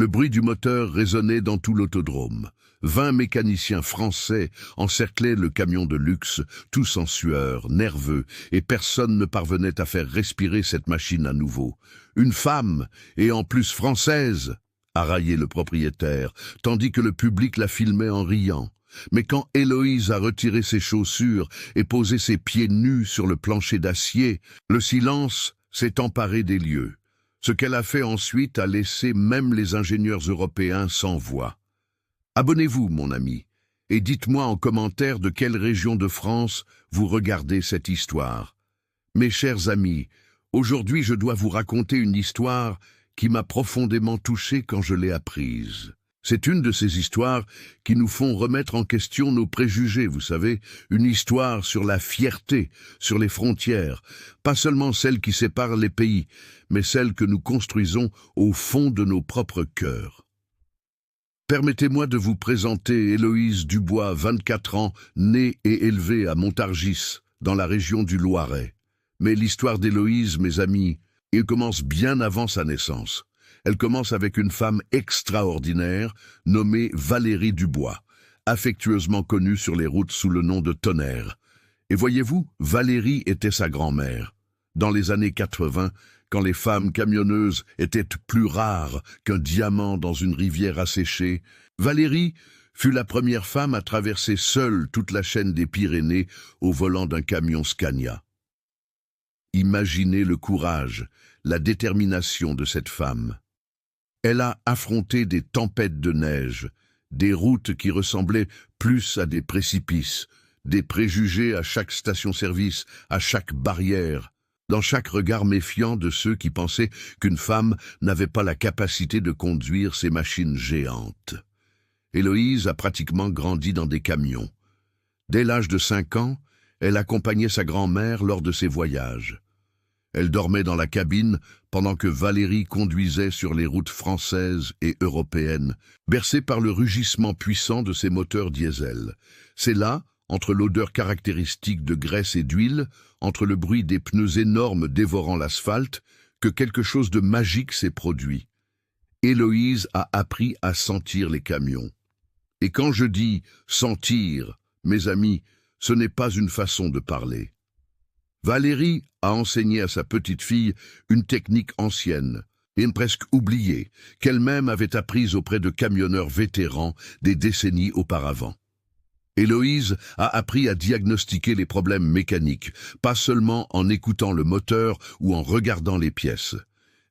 Le bruit du moteur résonnait dans tout l'autodrome. 20 mécaniciens français encerclaient le camion de luxe, tous en sueur, nerveux, et personne ne parvenait à faire respirer cette machine à nouveau. Une femme, et en plus française, a raillé le propriétaire, tandis que le public la filmait en riant. Mais quand Héloïse a retiré ses chaussures et posé ses pieds nus sur le plancher d'acier, le silence s'est emparé des lieux. Ce qu'elle a fait ensuite a laissé même les ingénieurs européens sans voix. Abonnez-vous, mon ami, et dites-moi en commentaire de quelle région de France vous regardez cette histoire. Mes chers amis, aujourd'hui je dois vous raconter une histoire qui m'a profondément touché quand je l'ai apprise. C'est une de ces histoires qui nous font remettre en question nos préjugés, vous savez, une histoire sur la fierté, sur les frontières, pas seulement celle qui sépare les pays, mais celle que nous construisons au fond de nos propres cœurs. Permettez-moi de vous présenter Héloïse Dubois, 24 ans, née et élevée à Montargis, dans la région du Loiret. Mais l'histoire d'Héloïse, mes amis, elle commence bien avant sa naissance. Elle commence avec une femme extraordinaire nommée Valérie Dubois, affectueusement connue sur les routes sous le nom de Tonnerre. Et voyez-vous, Valérie était sa grand-mère. Dans les années 80, quand les femmes camionneuses étaient plus rares qu'un diamant dans une rivière asséchée, Valérie fut la première femme à traverser seule toute la chaîne des Pyrénées au volant d'un camion Scania. Imaginez le courage, la détermination de cette femme. Elle a affronté des tempêtes de neige, des routes qui ressemblaient plus à des précipices, des préjugés à chaque station-service, à chaque barrière, dans chaque regard méfiant de ceux qui pensaient qu'une femme n'avait pas la capacité de conduire ces machines géantes. Héloïse a pratiquement grandi dans des camions. Dès l'âge de 5 ans, elle accompagnait sa grand-mère lors de ses voyages. Elle dormait dans la cabine pendant que Valérie conduisait sur les routes françaises et européennes, bercée par le rugissement puissant de ses moteurs diesel. C'est là, entre l'odeur caractéristique de graisse et d'huile, entre le bruit des pneus énormes dévorant l'asphalte, que quelque chose de magique s'est produit. Héloïse a appris à sentir les camions. Et quand je dis « sentir », mes amis, ce n'est pas une façon de parler. Valérie a enseigné à sa petite fille une technique ancienne, et presque oubliée, qu'elle-même avait apprise auprès de camionneurs vétérans des décennies auparavant. Héloïse a appris à diagnostiquer les problèmes mécaniques, pas seulement en écoutant le moteur ou en regardant les pièces.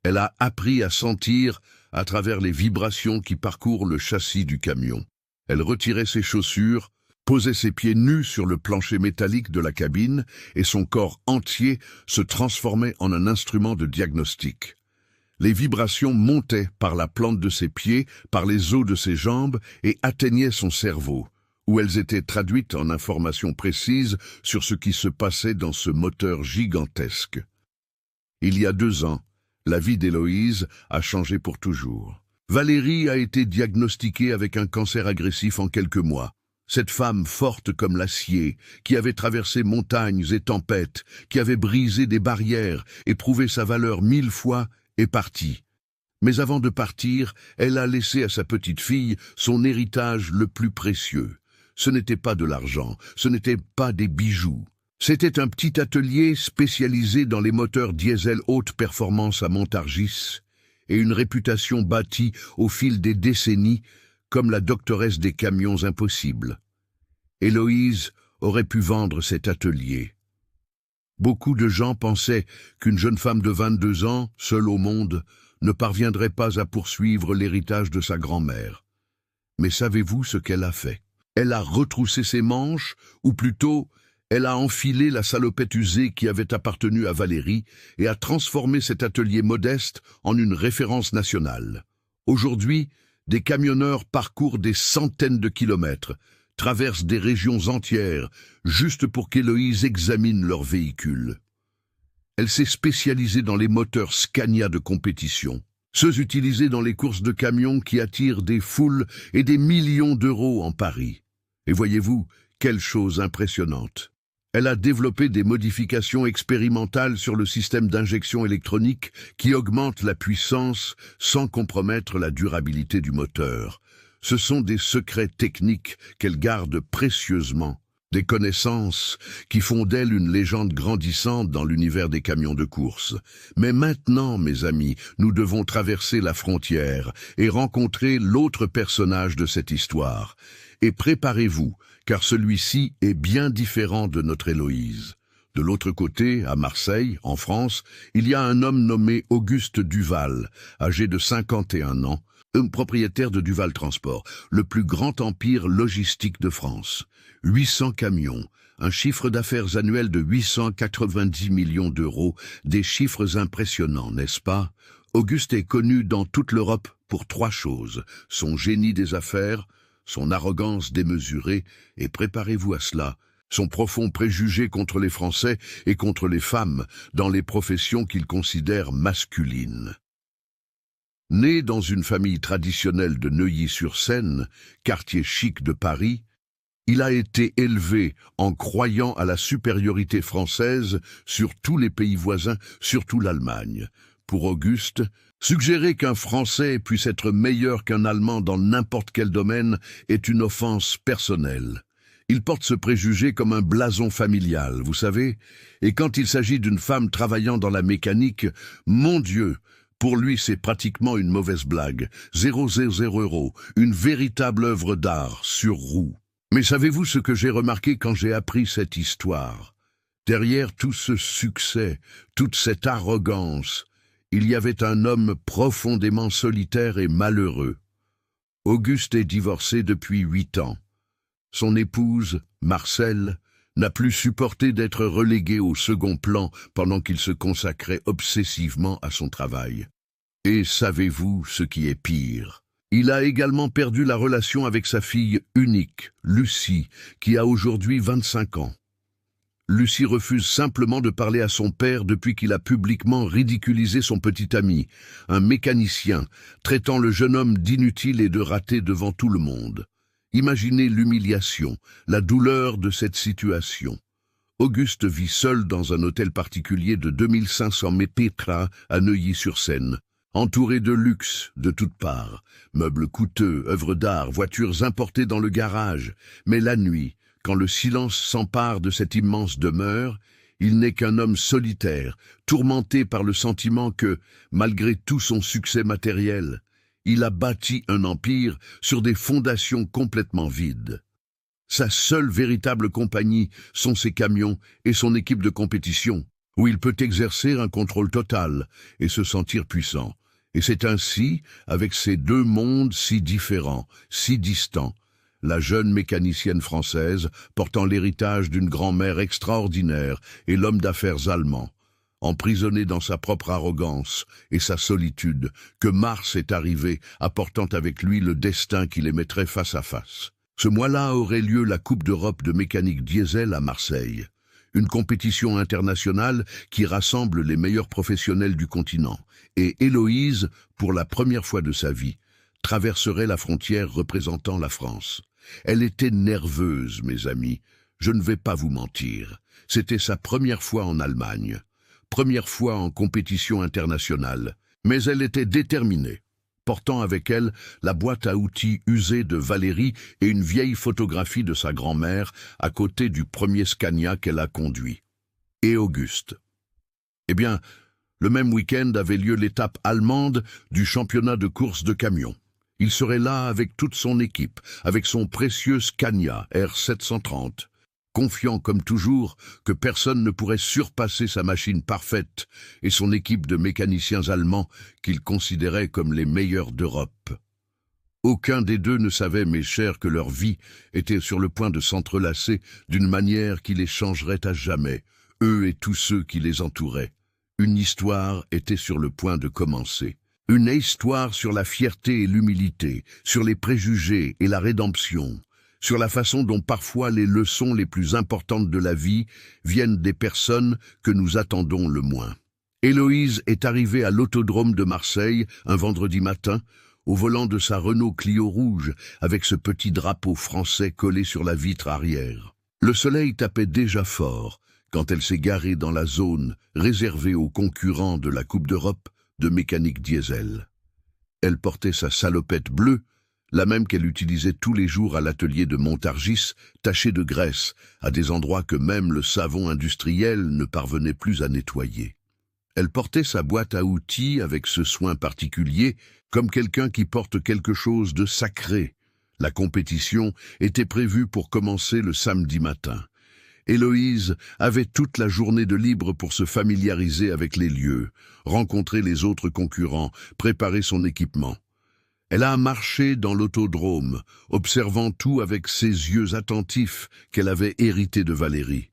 Elle a appris à sentir à travers les vibrations qui parcourent le châssis du camion. Elle retirait ses chaussures, posait ses pieds nus sur le plancher métallique de la cabine et son corps entier se transformait en un instrument de diagnostic. Les vibrations montaient par la plante de ses pieds, par les os de ses jambes et atteignaient son cerveau, où elles étaient traduites en informations précises sur ce qui se passait dans ce moteur gigantesque. Il y a 2 ans, la vie d'Héloïse a changé pour toujours. Valérie a été diagnostiquée avec un cancer agressif en quelques mois. Cette femme forte comme l'acier, qui avait traversé montagnes et tempêtes, qui avait brisé des barrières et prouvé sa valeur 1000 fois, est partie. Mais avant de partir, elle a laissé à sa petite fille son héritage le plus précieux. Ce n'était pas de l'argent, ce n'était pas des bijoux. C'était un petit atelier spécialisé dans les moteurs diesel haute performance à Montargis et une réputation bâtie au fil des décennies comme la doctoresse des camions impossibles. Héloïse aurait pu vendre cet atelier. Beaucoup de gens pensaient qu'une jeune femme de 22 ans, seule au monde, ne parviendrait pas à poursuivre l'héritage de sa grand-mère. Mais savez-vous ce qu'elle a fait? Elle a retroussé ses manches, ou plutôt, elle a enfilé la salopette usée qui avait appartenu à Valérie et a transformé cet atelier modeste en une référence nationale. Aujourd'hui, des camionneurs parcourent des centaines de kilomètres, traversent des régions entières, juste pour qu'Héloïse examine leur véhicule. Elle s'est spécialisée dans les moteurs Scania de compétition, ceux utilisés dans les courses de camions qui attirent des foules et des millions d'euros en Paris. Et voyez-vous, quelle chose impressionnante. Elle a développé des modifications expérimentales sur le système d'injection électronique qui augmentent la puissance sans compromettre la durabilité du moteur. Ce sont des secrets techniques qu'elle garde précieusement. Des connaissances qui font d'elle une légende grandissante dans l'univers des camions de course. Mais maintenant, mes amis, nous devons traverser la frontière et rencontrer l'autre personnage de cette histoire. Et préparez-vous, car celui-ci est bien différent de notre Héloïse. De l'autre côté, à Marseille, en France, il y a un homme nommé Auguste Duval, âgé de 51 ans, propriétaire de Duval Transport, le plus grand empire logistique de France. 800 camions, un chiffre d'affaires annuel de 890 millions d'euros, des chiffres impressionnants, n'est-ce pas? Auguste est connu dans toute l'Europe pour 3 choses, son génie des affaires, son arrogance démesurée, et préparez-vous à cela, son profond préjugé contre les Français et contre les femmes dans les professions qu'il considère masculines. Né dans une famille traditionnelle de Neuilly-sur-Seine, quartier chic de Paris, il a été élevé en croyant à la supériorité française sur tous les pays voisins, surtout l'Allemagne. Pour Auguste, suggérer qu'un Français puisse être meilleur qu'un Allemand dans n'importe quel domaine est une offense personnelle. Il porte ce préjugé comme un blason familial, vous savez, et quand il s'agit d'une femme travaillant dans la mécanique, mon Dieu, pour lui c'est pratiquement une mauvaise blague. 000 €, une véritable œuvre d'art sur roue. Mais savez-vous ce que j'ai remarqué quand j'ai appris cette histoire? Derrière tout ce succès, toute cette arrogance, il y avait un homme profondément solitaire et malheureux. Auguste est divorcé depuis 8 ans. Son épouse, Marcelle, n'a plus supporté d'être reléguée au second plan pendant qu'il se consacrait obsessivement à son travail. Et savez-vous ce qui est pire? Il a également perdu la relation avec sa fille unique, Lucie, qui a aujourd'hui 25 ans. Lucie refuse simplement de parler à son père depuis qu'il a publiquement ridiculisé son petit ami, un mécanicien, traitant le jeune homme d'inutile et de raté devant tout le monde. Imaginez l'humiliation, la douleur de cette situation. Auguste vit seul dans un hôtel particulier de 2500 mètres à Neuilly-sur-Seine. Entouré de luxe de toutes parts, meubles coûteux, œuvres d'art, voitures importées dans le garage. Mais la nuit, quand le silence s'empare de cette immense demeure, il n'est qu'un homme solitaire, tourmenté par le sentiment que, malgré tout son succès matériel, il a bâti un empire sur des fondations complètement vides. Sa seule véritable compagnie sont ses camions et son équipe de compétition, où il peut exercer un contrôle total et se sentir puissant. Et c'est ainsi, avec ces deux mondes si différents, si distants, la jeune mécanicienne française portant l'héritage d'une grand-mère extraordinaire et l'homme d'affaires allemand, emprisonné dans sa propre arrogance et sa solitude, que Mars est arrivé, apportant avec lui le destin qui les mettrait face à face. Ce mois-là aurait lieu la Coupe d'Europe de mécanique diesel à Marseille, une compétition internationale qui rassemble les meilleurs professionnels du continent. Et Héloïse, pour la première fois de sa vie, traverserait la frontière représentant la France. Elle était nerveuse, mes amis, je ne vais pas vous mentir. C'était sa première fois en Allemagne, première fois en compétition internationale, mais elle était déterminée, portant avec elle la boîte à outils usée de Valérie et une vieille photographie de sa grand-mère à côté du premier Scania qu'elle a conduit. Et Auguste. Eh bien, le même week-end avait lieu l'étape allemande du championnat de course de camions. Il serait là avec toute son équipe, avec son précieux Scania R730, confiant comme toujours que personne ne pourrait surpasser sa machine parfaite et son équipe de mécaniciens allemands qu'il considérait comme les meilleurs d'Europe. Aucun des deux ne savait, mes chers, que leur vie était sur le point de s'entrelacer d'une manière qui les changerait à jamais, eux et tous ceux qui les entouraient. Une histoire était sur le point de commencer. Une histoire sur la fierté et l'humilité, sur les préjugés et la rédemption, sur la façon dont parfois les leçons les plus importantes de la vie viennent des personnes que nous attendons le moins. Héloïse est arrivée à l'autodrome de Marseille un vendredi matin, au volant de sa Renault Clio rouge, avec ce petit drapeau français collé sur la vitre arrière. Le soleil tapait déjà fort quand elle s'est garée dans la zone réservée aux concurrents de la Coupe d'Europe de mécanique diesel. Elle portait sa salopette bleue, la même qu'elle utilisait tous les jours à l'atelier de Montargis, tachée de graisse, à des endroits que même le savon industriel ne parvenait plus à nettoyer. Elle portait sa boîte à outils avec ce soin particulier, comme quelqu'un qui porte quelque chose de sacré. La compétition était prévue pour commencer le samedi matin. Héloïse avait toute la journée de libre pour se familiariser avec les lieux, rencontrer les autres concurrents, préparer son équipement. Elle a marché dans l'autodrome, observant tout avec ses yeux attentifs qu'elle avait hérités de Valérie.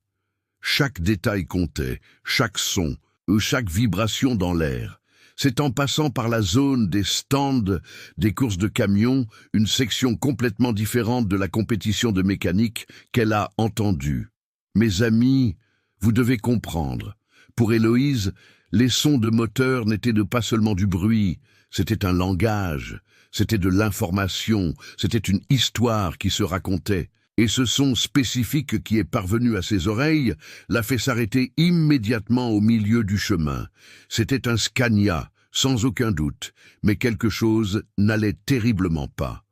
Chaque détail comptait, chaque son, ou chaque vibration dans l'air. C'est en passant par la zone des stands, des courses de camions, une section complètement différente de la compétition de mécanique, qu'elle a entendu. Mes amis, vous devez comprendre. Pour Héloïse, les sons de moteur n'étaient pas seulement du bruit, c'était un langage, c'était de l'information, c'était une histoire qui se racontait. Et ce son spécifique qui est parvenu à ses oreilles l'a fait s'arrêter immédiatement au milieu du chemin. C'était un Scania, sans aucun doute, mais quelque chose n'allait terriblement pas.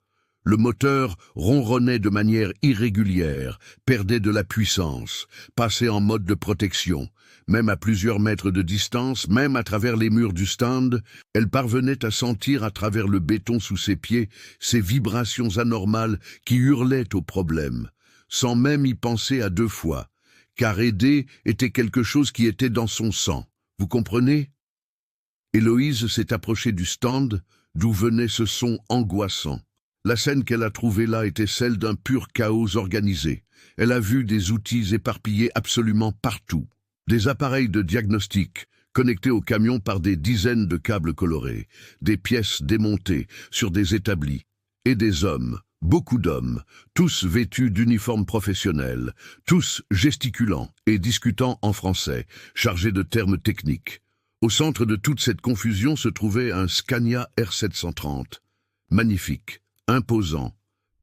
Le moteur ronronnait de manière irrégulière, perdait de la puissance, passait en mode de protection. Même à plusieurs mètres de distance, même à travers les murs du stand, elle parvenait à sentir à travers le béton sous ses pieds ces vibrations anormales qui hurlaient au problème, sans même y penser à deux fois, car aider était quelque chose qui était dans son sang. Vous comprenez? Héloïse s'est approchée du stand, d'où venait ce son angoissant. La scène qu'elle a trouvée là était celle d'un pur chaos organisé. Elle a vu des outils éparpillés absolument partout. Des appareils de diagnostic connectés au camion par des dizaines de câbles colorés, des pièces démontées sur des établis, et des hommes, beaucoup d'hommes, tous vêtus d'uniformes professionnels, tous gesticulant et discutant en français, chargés de termes techniques. Au centre de toute cette confusion se trouvait un Scania R730, magnifique, imposant,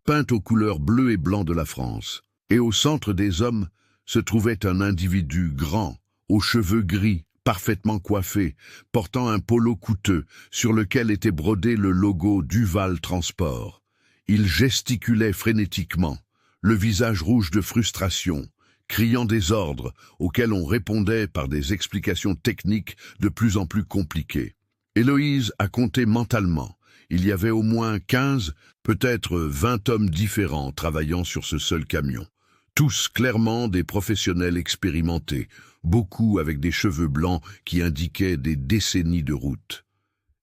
peint aux couleurs bleu et blanc de la France. Et au centre des hommes se trouvait un individu grand, aux cheveux gris, parfaitement coiffé, portant un polo coûteux sur lequel était brodé le logo Duval Transport. Il gesticulait frénétiquement, le visage rouge de frustration, criant des ordres auxquels on répondait par des explications techniques de plus en plus compliquées. Héloïse a compté mentalement. Il y avait au moins 15, peut-être 20 hommes différents travaillant sur ce seul camion. Tous clairement des professionnels expérimentés, beaucoup avec des cheveux blancs qui indiquaient des décennies de route.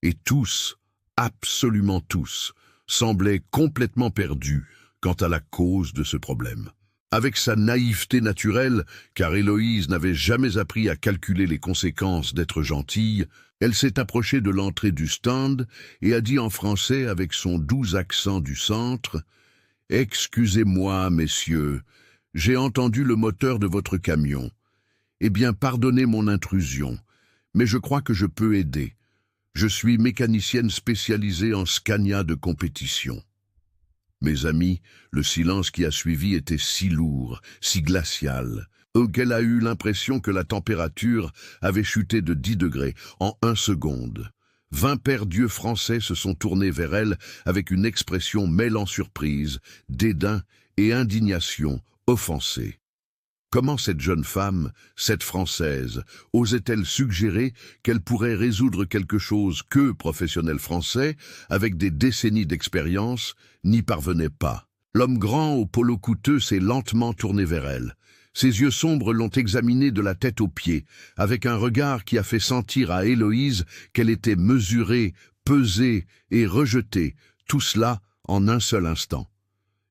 Et tous, absolument tous, semblaient complètement perdus quant à la cause de ce problème. Avec sa naïveté naturelle, car Héloïse n'avait jamais appris à calculer les conséquences d'être gentille, elle s'est approchée de l'entrée du stand et a dit en français avec son doux accent du centre « Excusez-moi, messieurs, j'ai entendu le moteur de votre camion. Eh bien, pardonnez mon intrusion, mais je crois que je peux aider. Je suis mécanicienne spécialisée en Scania de compétition. » Mes amis, le silence qui a suivi était si lourd, si glacial, qu'elle a eu l'impression que la température avait chuté de 10 degrés en 1 seconde. 20 paires d'yeux français se sont tournés vers elle avec une expression mêlant surprise, dédain et indignation offensée. Comment cette jeune femme, cette Française, osait-elle suggérer qu'elle pourrait résoudre quelque chose qu'eux, professionnels français, avec des décennies d'expérience, n'y parvenaient pas? L'homme grand au polo coûteux s'est lentement tourné vers elle. Ses yeux sombres l'ont examinée de la tête aux pieds, avec un regard qui a fait sentir à Héloïse qu'elle était mesurée, pesée et rejetée, tout cela en un seul instant.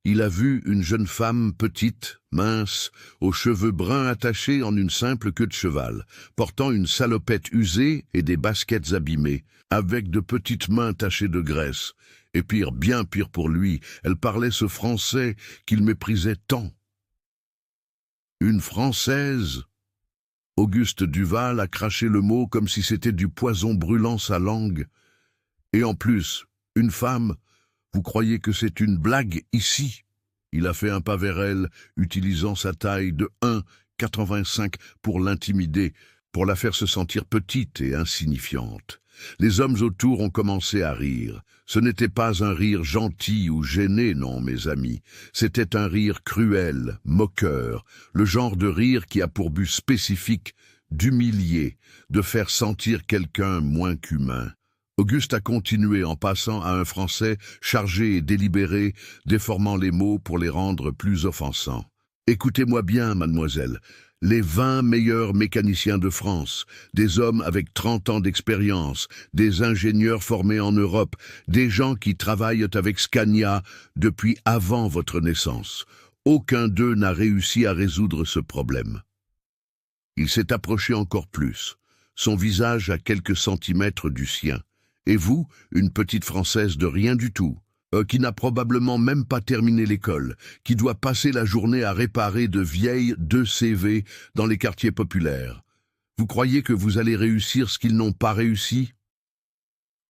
Il a vu une jeune femme petite, mince, aux cheveux bruns attachés en une simple queue de cheval, portant une salopette usée et des baskets abîmées, avec de petites mains tachées de graisse. Et pire, bien pire pour lui, elle parlait ce français qu'il méprisait tant. Une Française? Auguste Duval a craché le mot comme si c'était du poison brûlant sa langue. Et en plus, une femme? Vous croyez que c'est une blague ici? Il a fait un pas vers elle, utilisant sa taille de 1,85 pour l'intimider, pour la faire se sentir petite et insignifiante. Les hommes autour ont commencé à rire. Ce n'était pas un rire gentil ou gêné, non, mes amis. C'était un rire cruel, moqueur, le genre de rire qui a pour but spécifique d'humilier, de faire sentir quelqu'un moins qu'humain. Auguste a continué en passant à un français chargé et délibéré, déformant les mots pour les rendre plus offensants. Écoutez-moi bien, mademoiselle. Les 20 meilleurs mécaniciens de France, des hommes avec 30 ans d'expérience, des ingénieurs formés en Europe, des gens qui travaillent avec Scania depuis avant votre naissance. Aucun d'eux n'a réussi à résoudre ce problème. Il s'est approché encore plus, son visage à quelques centimètres du sien. Et vous, une petite Française de rien du tout, qui n'a probablement même pas terminé l'école, qui doit passer la journée à réparer de vieilles 2 CV dans les quartiers populaires. Vous croyez que vous allez réussir ce qu'ils n'ont pas réussi?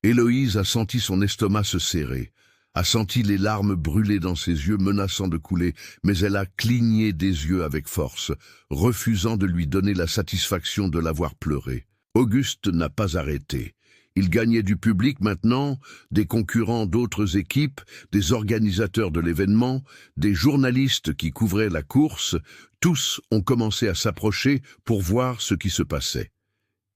Héloïse a senti son estomac se serrer, a senti les larmes brûler dans ses yeux menaçant de couler, mais elle a cligné des yeux avec force, refusant de lui donner la satisfaction de l'avoir pleuré. Auguste n'a pas arrêté. Il gagnait du public maintenant, des concurrents d'autres équipes, des organisateurs de l'événement, des journalistes qui couvraient la course. Tous ont commencé à s'approcher pour voir ce qui se passait.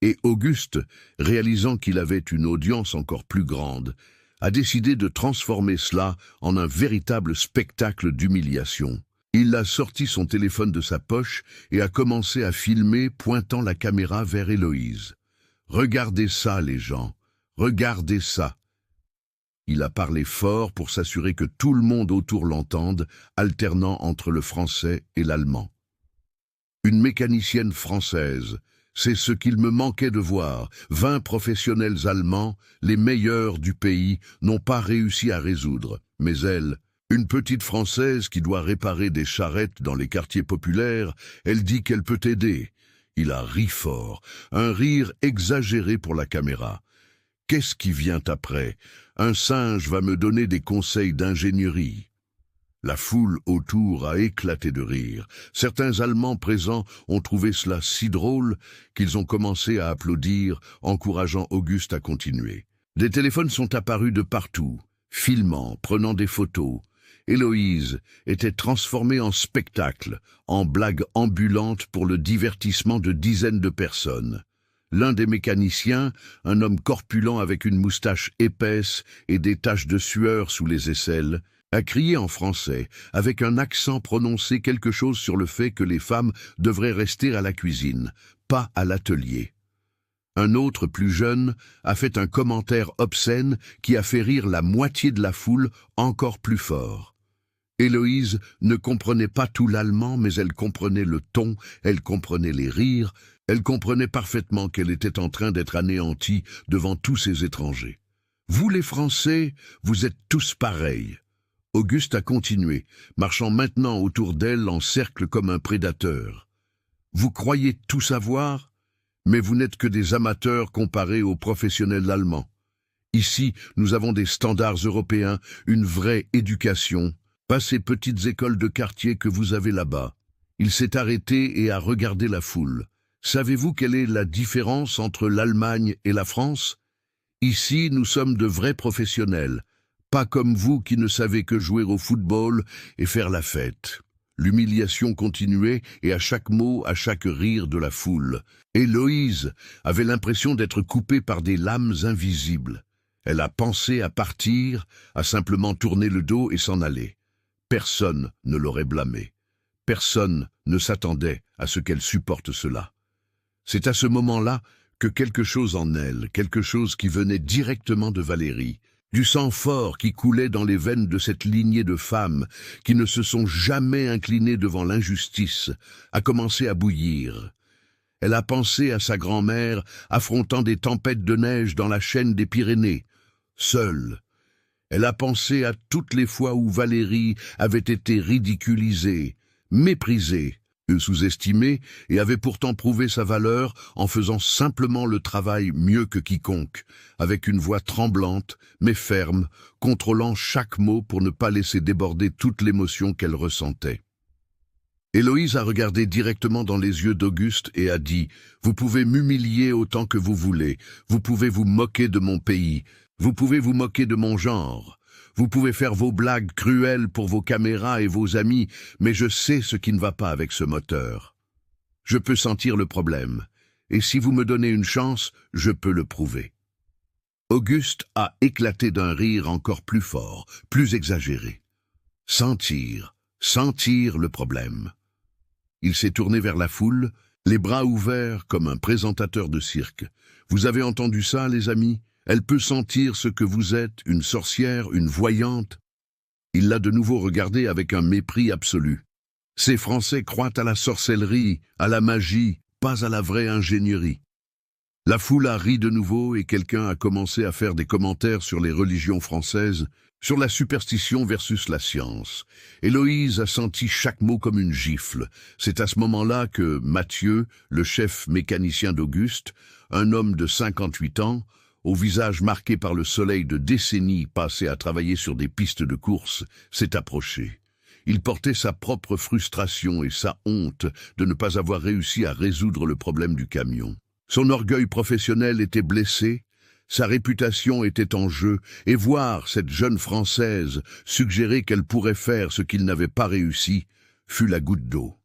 Et Auguste, réalisant qu'il avait une audience encore plus grande, a décidé de transformer cela en un véritable spectacle d'humiliation. Il a sorti son téléphone de sa poche et a commencé à filmer, pointant la caméra vers Héloïse. Regardez ça, les gens. Regardez ça. Il a parlé fort pour s'assurer que tout le monde autour l'entende, alternant entre le français et l'allemand. Une mécanicienne française, c'est ce qu'il me manquait de voir. 20 professionnels allemands, les meilleurs du pays, n'ont pas réussi à résoudre. Mais elle, une petite Française qui doit réparer des charrettes dans les quartiers populaires, elle dit qu'elle peut aider. Il a ri fort, un rire exagéré pour la caméra. Qu'est-ce qui vient après? Un singe va me donner des conseils d'ingénierie. La foule autour a éclaté de rire. Certains Allemands présents ont trouvé cela si drôle qu'ils ont commencé à applaudir, encourageant Auguste à continuer. Des téléphones sont apparus de partout, filmant, prenant des photos. Héloïse était transformée en spectacle, en blague ambulante pour le divertissement de dizaines de personnes. L'un des mécaniciens, un homme corpulent avec une moustache épaisse et des taches de sueur sous les aisselles, a crié en français, avec un accent prononcé quelque chose sur le fait que les femmes devraient rester à la cuisine, pas à l'atelier. Un autre, plus jeune, a fait un commentaire obscène qui a fait rire la moitié de la foule encore plus fort. Héloïse ne comprenait pas tout l'allemand, mais elle comprenait le ton, elle comprenait les rires, elle comprenait parfaitement qu'elle était en train d'être anéantie devant tous ces étrangers. « Vous les Français, vous êtes tous pareils. » Auguste a continué, marchant maintenant autour d'elle en cercle comme un prédateur. « Vous croyez tout savoir, mais vous n'êtes que des amateurs comparés aux professionnels allemands. Ici, nous avons des standards européens, une vraie éducation. Pas ces petites écoles de quartier que vous avez là-bas. » Il s'est arrêté et a regardé la foule. « Savez-vous quelle est la différence entre l'Allemagne et la France? Ici, nous sommes de vrais professionnels, pas comme vous qui ne savez que jouer au football et faire la fête. » L'humiliation continuait et à chaque mot, à chaque rire de la foule, Héloïse avait l'impression d'être coupée par des lames invisibles. Elle a pensé à partir, à simplement tourner le dos et s'en aller. Personne ne l'aurait blâmée. Personne ne s'attendait à ce qu'elle supporte cela. C'est à ce moment-là que quelque chose en elle, quelque chose qui venait directement de Valérie, du sang fort qui coulait dans les veines de cette lignée de femmes qui ne se sont jamais inclinées devant l'injustice, a commencé à bouillir. Elle a pensé à sa grand-mère affrontant des tempêtes de neige dans la chaîne des Pyrénées, seule. Elle a pensé à toutes les fois où Valérie avait été ridiculisée, méprisée, sous-estimé et avait pourtant prouvé sa valeur en faisant simplement le travail mieux que quiconque, avec une voix tremblante mais ferme, contrôlant chaque mot pour ne pas laisser déborder toute l'émotion qu'elle ressentait. Héloïse a regardé directement dans les yeux d'Auguste et a dit « Vous pouvez m'humilier autant que vous voulez, vous pouvez vous moquer de mon pays, vous pouvez vous moquer de mon genre. Vous pouvez faire vos blagues cruelles pour vos caméras et vos amis, mais je sais ce qui ne va pas avec ce moteur. Je peux sentir le problème, et si vous me donnez une chance, je peux le prouver. » Auguste a éclaté d'un rire encore plus fort, plus exagéré. Sentir le problème. Il s'est tourné vers la foule, les bras ouverts comme un présentateur de cirque. « Vous avez entendu ça, les amis ? Elle peut sentir ce que vous êtes, une sorcière, une voyante. » Il l'a de nouveau regardé avec un mépris absolu. Ces Français croient à la sorcellerie, à la magie, pas à la vraie ingénierie. La foule a ri de nouveau et quelqu'un a commencé à faire des commentaires sur les religions françaises, sur la superstition versus la science. Héloïse a senti chaque mot comme une gifle. C'est à ce moment-là que Mathieu, le chef mécanicien d'Auguste, un homme de 58 ans, au visage marqué par le soleil de décennies passées à travailler sur des pistes de course, s'est approché. Il portait sa propre frustration et sa honte de ne pas avoir réussi à résoudre le problème du camion. Son orgueil professionnel était blessé, sa réputation était en jeu, et voir cette jeune Française suggérer qu'elle pourrait faire ce qu'il n'avait pas réussi fut la goutte d'eau.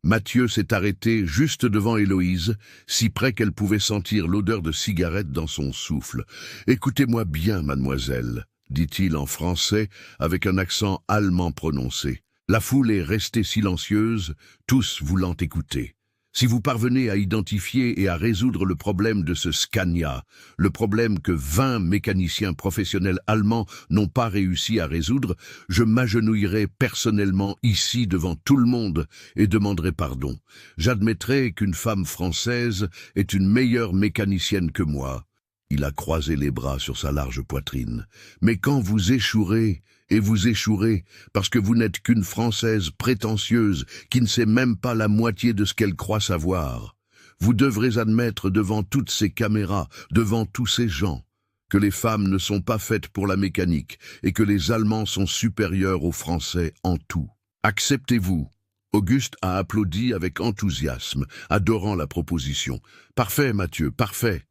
Mathieu s'est arrêté juste devant Héloïse, si près qu'elle pouvait sentir l'odeur de cigarette dans son souffle. « Écoutez-moi bien, mademoiselle », dit-il en français avec un accent allemand prononcé. La foule est restée silencieuse, tous voulant écouter. Si vous parvenez à identifier et à résoudre le problème de ce Scania, le problème que 20 mécaniciens professionnels allemands n'ont pas réussi à résoudre, je m'agenouillerai personnellement ici devant tout le monde et demanderai pardon. J'admettrai qu'une femme française est une meilleure mécanicienne que moi. Il a croisé les bras sur sa large poitrine. Mais quand vous échouerez, et vous échouerez, parce que vous n'êtes qu'une Française prétentieuse qui ne sait même pas la moitié de ce qu'elle croit savoir, vous devrez admettre devant toutes ces caméras, devant tous ces gens, que les femmes ne sont pas faites pour la mécanique et que les Allemands sont supérieurs aux Français en tout. Acceptez-vous. Auguste a applaudi avec enthousiasme, adorant la proposition. Parfait, Mathieu, parfait.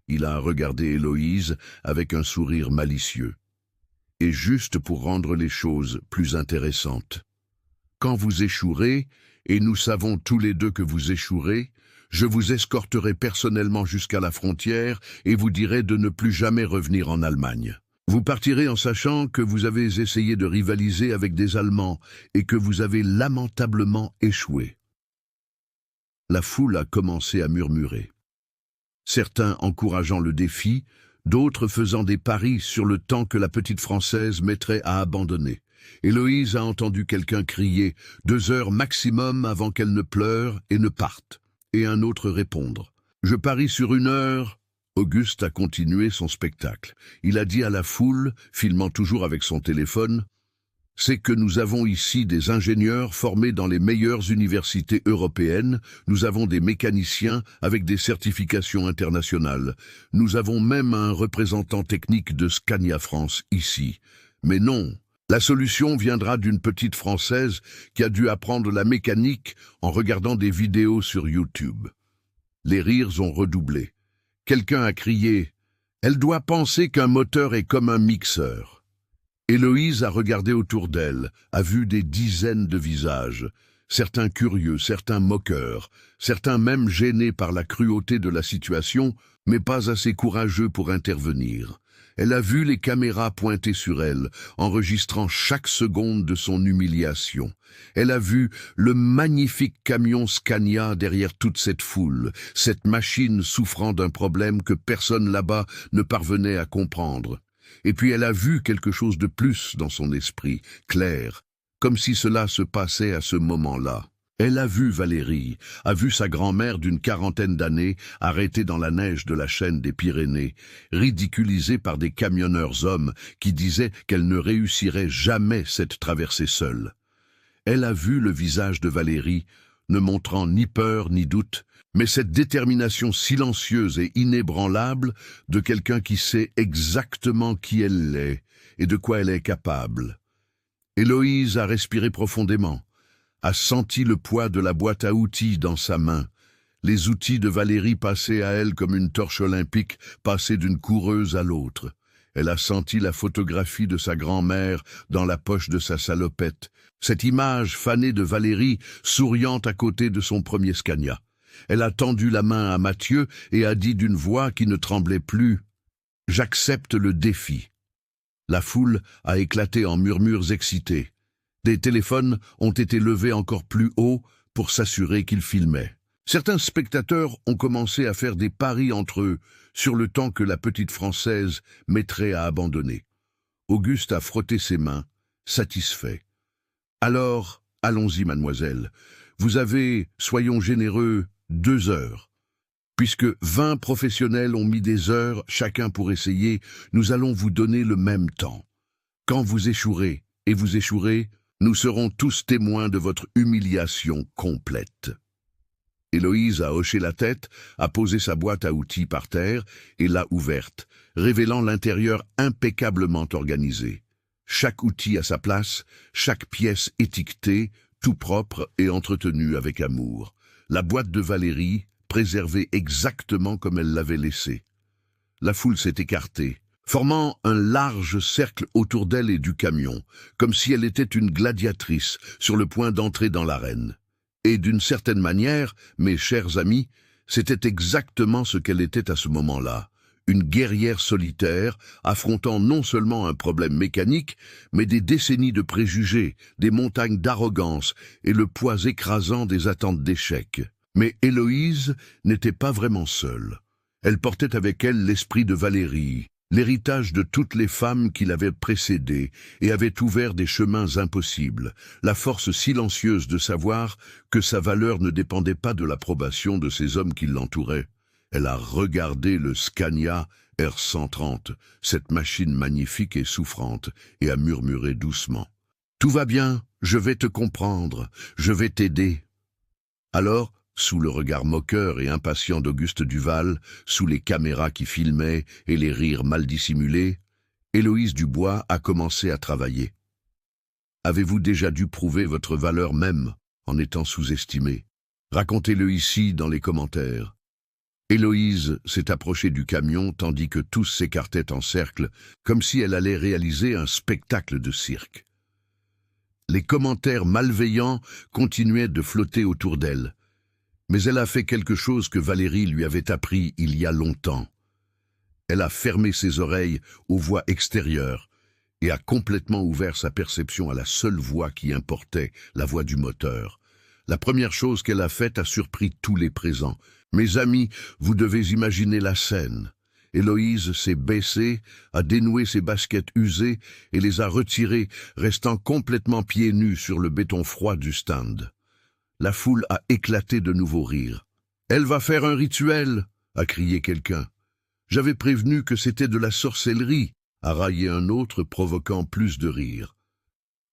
Il a regardé Héloïse avec un sourire malicieux. Et juste pour rendre les choses plus intéressantes. Quand vous échouerez, et nous savons tous les deux que vous échouerez, je vous escorterai personnellement jusqu'à la frontière et vous dirai de ne plus jamais revenir en Allemagne. Vous partirez en sachant que vous avez essayé de rivaliser avec des Allemands et que vous avez lamentablement échoué. La foule a commencé à murmurer. Certains encourageant le défi, d'autres faisant des paris sur le temps que la petite Française mettrait à abandonner. Héloïse a entendu quelqu'un crier « 2 heures maximum avant qu'elle ne pleure et ne parte », et un autre répondre « Je parie sur 1 heure ». Auguste a continué son spectacle. Il a dit à la foule, filmant toujours avec son téléphone, « C'est que nous avons ici des ingénieurs formés dans les meilleures universités européennes, nous avons des mécaniciens avec des certifications internationales, nous avons même un représentant technique de Scania France ici. Mais non, la solution viendra d'une petite Française qui a dû apprendre la mécanique en regardant des vidéos sur YouTube. » Les rires ont redoublé. Quelqu'un a crié « Elle doit penser qu'un moteur est comme un mixeur ». Héloïse a regardé autour d'elle, a vu des dizaines de visages, certains curieux, certains moqueurs, certains même gênés par la cruauté de la situation, mais pas assez courageux pour intervenir. Elle a vu les caméras pointées sur elle, enregistrant chaque seconde de son humiliation. Elle a vu le magnifique camion Scania derrière toute cette foule, cette machine souffrant d'un problème que personne là-bas ne parvenait à comprendre. Et puis elle a vu quelque chose de plus dans son esprit, clair, comme si cela se passait à ce moment-là. Elle a vu Valérie, a vu sa grand-mère d'une 40aine d'années arrêtée dans la neige de la chaîne des Pyrénées, ridiculisée par des camionneurs hommes qui disaient qu'elle ne réussirait jamais cette traversée seule. Elle a vu le visage de Valérie, ne montrant ni peur ni doute, mais cette détermination silencieuse et inébranlable de quelqu'un qui sait exactement qui elle est et de quoi elle est capable. Héloïse a respiré profondément, a senti le poids de la boîte à outils dans sa main, les outils de Valérie passaient à elle comme une torche olympique passée d'une coureuse à l'autre. Elle a senti la photographie de sa grand-mère dans la poche de sa salopette, cette image fanée de Valérie souriant à côté de son premier Scania. Elle a tendu la main à Mathieu et a dit d'une voix qui ne tremblait plus « J'accepte le défi ». La foule a éclaté en murmures excités. Des téléphones ont été levés encore plus haut pour s'assurer qu'ils filmaient. Certains spectateurs ont commencé à faire des paris entre eux sur le temps que la petite Française mettrait à abandonner. Auguste a frotté ses mains, satisfait. « Alors, allons-y, mademoiselle. Vous avez, soyons généreux, 2 heures. Puisque 20 professionnels ont mis des heures chacun pour essayer, nous allons vous donner le même temps. Quand vous échouerez, et vous échouerez, nous serons tous témoins de votre humiliation complète. » Héloïse a hoché la tête, a posé sa boîte à outils par terre et l'a ouverte, révélant l'intérieur impeccablement organisé. Chaque outil à sa place, chaque pièce étiquetée, tout propre et entretenu avec amour. La boîte de Valérie, préservée exactement comme elle l'avait laissée. La foule s'est écartée, formant un large cercle autour d'elle et du camion, comme si elle était une gladiatrice sur le point d'entrer dans l'arène. Et d'une certaine manière, mes chers amis, c'était exactement ce qu'elle était à ce moment-là, une guerrière solitaire, affrontant non seulement un problème mécanique, mais des décennies de préjugés, des montagnes d'arrogance et le poids écrasant des attentes d'échec. Mais Héloïse n'était pas vraiment seule. Elle portait avec elle l'esprit de Valérie, l'héritage de toutes les femmes qui l'avaient précédée et avaient ouvert des chemins impossibles, la force silencieuse de savoir que sa valeur ne dépendait pas de l'approbation de ces hommes qui l'entouraient. Elle a regardé le Scania R130, cette machine magnifique et souffrante, et a murmuré doucement. « Tout va bien, je vais te comprendre, je vais t'aider. » Alors, sous le regard moqueur et impatient d'Auguste Duval, sous les caméras qui filmaient et les rires mal dissimulés, Héloïse Dubois a commencé à travailler. Avez-vous déjà dû prouver votre valeur même en étant sous-estimée? Racontez-le ici dans les commentaires. Héloïse s'est approchée du camion tandis que tous s'écartaient en cercle, comme si elle allait réaliser un spectacle de cirque. Les commentaires malveillants continuaient de flotter autour d'elle. Mais elle a fait quelque chose que Valérie lui avait appris il y a longtemps. Elle a fermé ses oreilles aux voix extérieures et a complètement ouvert sa perception à la seule voix qui importait, la voix du moteur. La première chose qu'elle a faite a surpris tous les présents. Mes amis, vous devez imaginer la scène. Héloïse s'est baissée, a dénoué ses baskets usées et les a retirées, restant complètement pieds nus sur le béton froid du stand. La foule a éclaté de nouveaux rires. « Elle va faire un rituel !» a crié quelqu'un. « J'avais prévenu que c'était de la sorcellerie !» a raillé un autre, provoquant plus de rires.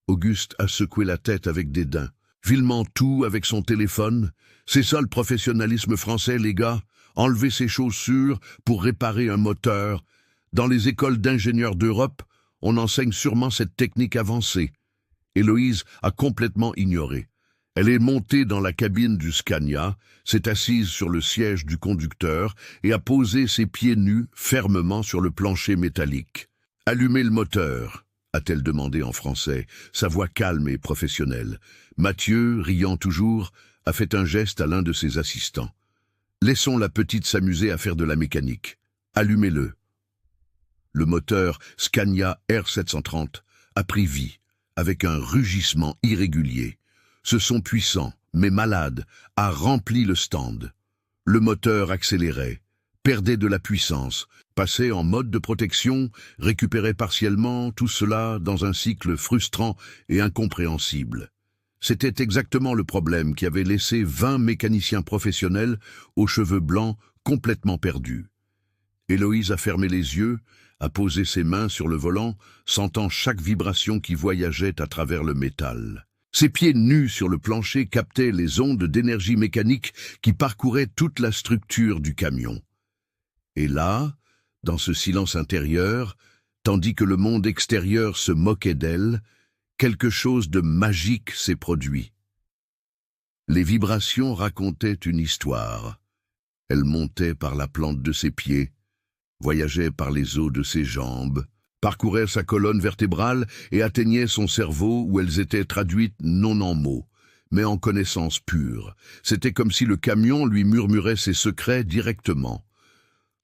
Auguste a secoué la tête avec dédain, filmant tout avec son téléphone. « C'est ça le professionnalisme français, les gars, enlever ses chaussures pour réparer un moteur. Dans les écoles d'ingénieurs d'Europe, on enseigne sûrement cette technique avancée. » Héloïse a complètement ignoré. Elle est montée dans la cabine du Scania, s'est assise sur le siège du conducteur et a posé ses pieds nus fermement sur le plancher métallique. « Allumez le moteur !» a-t-elle demandé en français, sa voix calme et professionnelle. Mathieu, riant toujours, a fait un geste à l'un de ses assistants. « Laissons la petite s'amuser à faire de la mécanique. Allumez-le. » Le moteur Scania R730 a pris vie, avec un rugissement irrégulier. Ce son puissant, mais malade, a rempli le stand. Le moteur accélérait, perdait de la puissance, passait en mode de protection, récupérait partiellement, tout cela dans un cycle frustrant et incompréhensible. C'était exactement le problème qui avait laissé 20 mécaniciens professionnels aux cheveux blancs complètement perdus. Héloïse a fermé les yeux, a posé ses mains sur le volant, sentant chaque vibration qui voyageait à travers le métal. Ses pieds nus sur le plancher captaient les ondes d'énergie mécanique qui parcouraient toute la structure du camion. Et là, dans ce silence intérieur, tandis que le monde extérieur se moquait d'elle, quelque chose de magique s'est produit. Les vibrations racontaient une histoire. Elles montaient par la plante de ses pieds, voyageaient par les os de ses jambes, parcouraient sa colonne vertébrale et atteignaient son cerveau où elles étaient traduites non en mots, mais en connaissances pures. C'était comme si le camion lui murmurait ses secrets directement.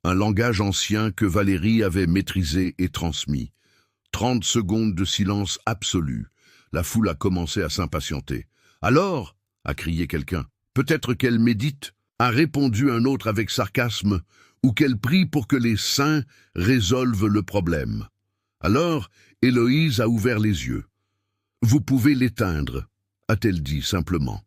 Un langage ancien que Valérie avait maîtrisé et transmis. 30 secondes de silence absolu. La foule a commencé à s'impatienter. « Alors » a crié quelqu'un. « Peut-être qu'elle médite » a répondu un autre avec sarcasme, ou qu'elle prie pour que les saints résolvent le problème. Alors, Héloïse a ouvert les yeux. « Vous pouvez l'éteindre » a-t-elle dit simplement.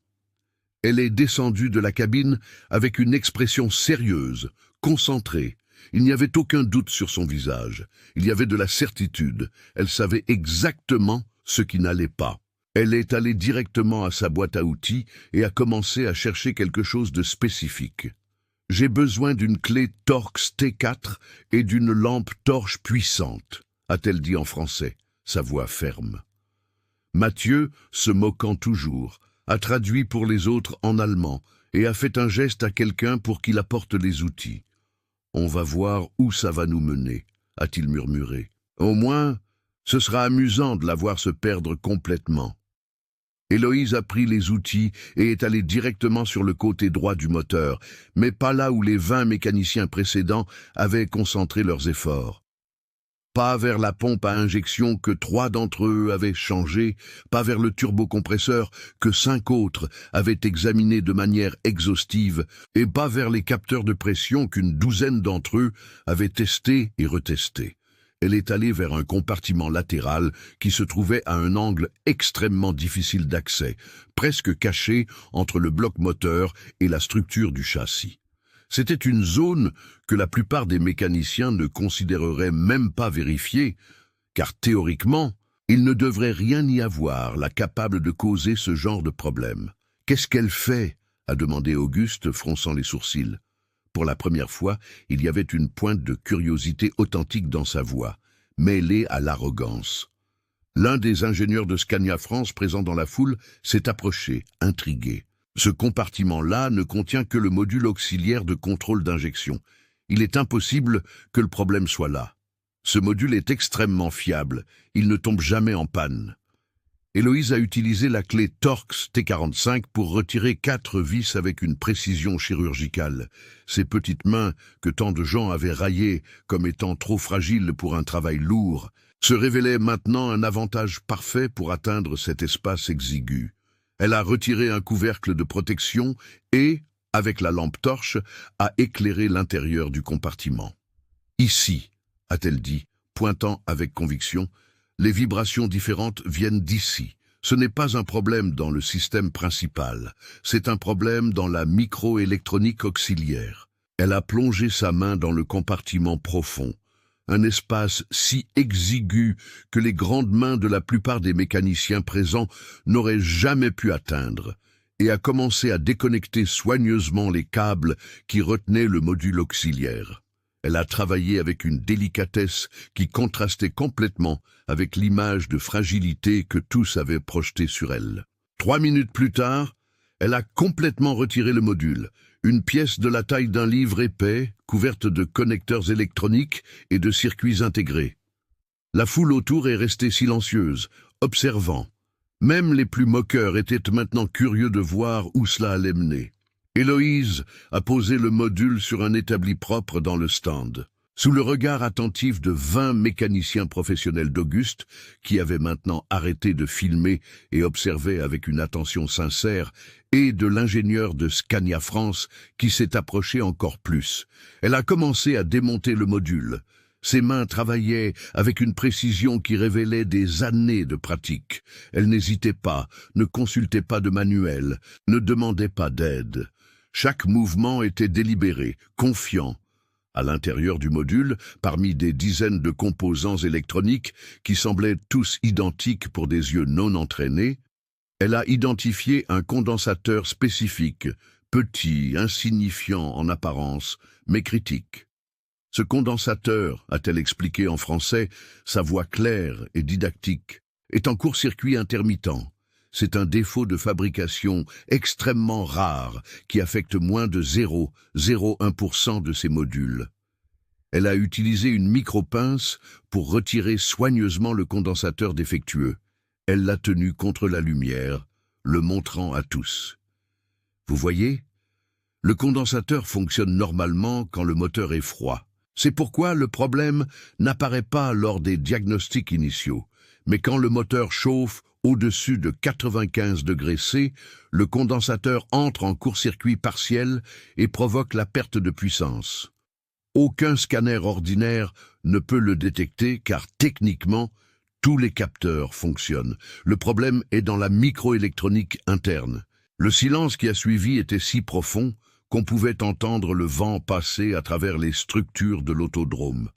Elle est descendue de la cabine avec une expression sérieuse, concentrée. Il n'y avait aucun doute sur son visage. Il y avait de la certitude. Elle savait exactement ce qui n'allait pas. Elle est allée directement à sa boîte à outils et a commencé à chercher quelque chose de spécifique. « J'ai besoin d'une clé Torx T4 et d'une lampe torche puissante », a-t-elle dit en français, sa voix ferme. Mathieu, se moquant toujours, a traduit pour les autres en allemand et a fait un geste à quelqu'un pour qu'il apporte les outils. « On va voir où ça va nous mener », a-t-il murmuré. « Au moins, ce sera amusant de la voir se perdre complètement. » Héloïse a pris les outils et est allée directement sur le côté droit du moteur, mais pas là où les 20 mécaniciens précédents avaient concentré leurs efforts. Pas vers la pompe à injection que 3 d'entre eux avaient changé, pas vers le turbocompresseur que 5 autres avaient examiné de manière exhaustive, et pas vers les capteurs de pression qu'une douzaine d'entre eux avaient testés et retestés. Elle est allée vers un compartiment latéral qui se trouvait à un angle extrêmement difficile d'accès, presque caché entre le bloc moteur et la structure du châssis. C'était une zone que la plupart des mécaniciens ne considéreraient même pas vérifiée, car théoriquement, il ne devrait rien y avoir là capable de causer ce genre de problème. « Qu'est-ce qu'elle fait ?» a demandé Auguste, fronçant les sourcils. Pour la première fois, il y avait une pointe de curiosité authentique dans sa voix, mêlée à l'arrogance. L'un des ingénieurs de Scania France présents dans la foule s'est approché, intrigué. Ce compartiment-là ne contient que le module auxiliaire de contrôle d'injection. Il est impossible que le problème soit là. Ce module est extrêmement fiable, il ne tombe jamais en panne. Héloïse a utilisé la clé Torx T45 pour retirer 4 vis avec une précision chirurgicale. Ces petites mains, que tant de gens avaient raillées comme étant trop fragiles pour un travail lourd, se révélaient maintenant un avantage parfait pour atteindre cet espace exigu. Elle a retiré un couvercle de protection et, avec la lampe torche, a éclairé l'intérieur du compartiment. « Ici », a-t-elle dit, pointant avec conviction, « les vibrations différentes viennent d'ici. Ce n'est pas un problème dans le système principal, c'est un problème dans la microélectronique auxiliaire. » Elle a plongé sa main dans le compartiment profond, un espace si exigu que les grandes mains de la plupart des mécaniciens présents n'auraient jamais pu atteindre, et a commencé à déconnecter soigneusement les câbles qui retenaient le module auxiliaire. Elle a travaillé avec une délicatesse qui contrastait complètement avec l'image de fragilité que tous avaient projetée sur elle. 3 minutes plus tard, elle a complètement retiré le module, une pièce de la taille d'un livre épais, couverte de connecteurs électroniques et de circuits intégrés. La foule autour est restée silencieuse, observant. Même les plus moqueurs étaient maintenant curieux de voir où cela allait mener. Héloïse a posé le module sur un établi propre dans le stand. Sous le regard attentif de 20 mécaniciens professionnels d'Auguste, qui avaient maintenant arrêté de filmer et observaient avec une attention sincère, et de l'ingénieur de Scania France, qui s'est approché encore plus, elle a commencé à démonter le module. Ses mains travaillaient avec une précision qui révélait des années de pratique. Elle n'hésitait pas, ne consultait pas de manuel, ne demandait pas d'aide. Chaque mouvement était délibéré, confiant. À l'intérieur du module, parmi des dizaines de composants électroniques qui semblaient tous identiques pour des yeux non entraînés, Elle a identifié un condensateur spécifique, petit, insignifiant en apparence, mais critique. Ce condensateur, a-t-elle expliqué en français, sa voix claire et didactique, est en court-circuit intermittent. C'est un défaut de fabrication extrêmement rare qui affecte moins de 0,01% de ses modules. Elle a utilisé une micro-pince pour retirer soigneusement le condensateur défectueux. Elle l'a tenu contre la lumière, le montrant à tous. Vous voyez? Le condensateur fonctionne normalement quand le moteur est froid. C'est pourquoi le problème n'apparaît pas lors des diagnostics initiaux, mais quand le moteur chauffe au-dessus de 95 degrés C, le condensateur entre en court-circuit partiel et provoque la perte de puissance. Aucun scanner ordinaire ne peut le détecter car techniquement, tous les capteurs fonctionnent. Le problème est dans la microélectronique interne. Le silence qui a suivi était si profond qu'on pouvait entendre le vent passer à travers les structures de l'autodrome.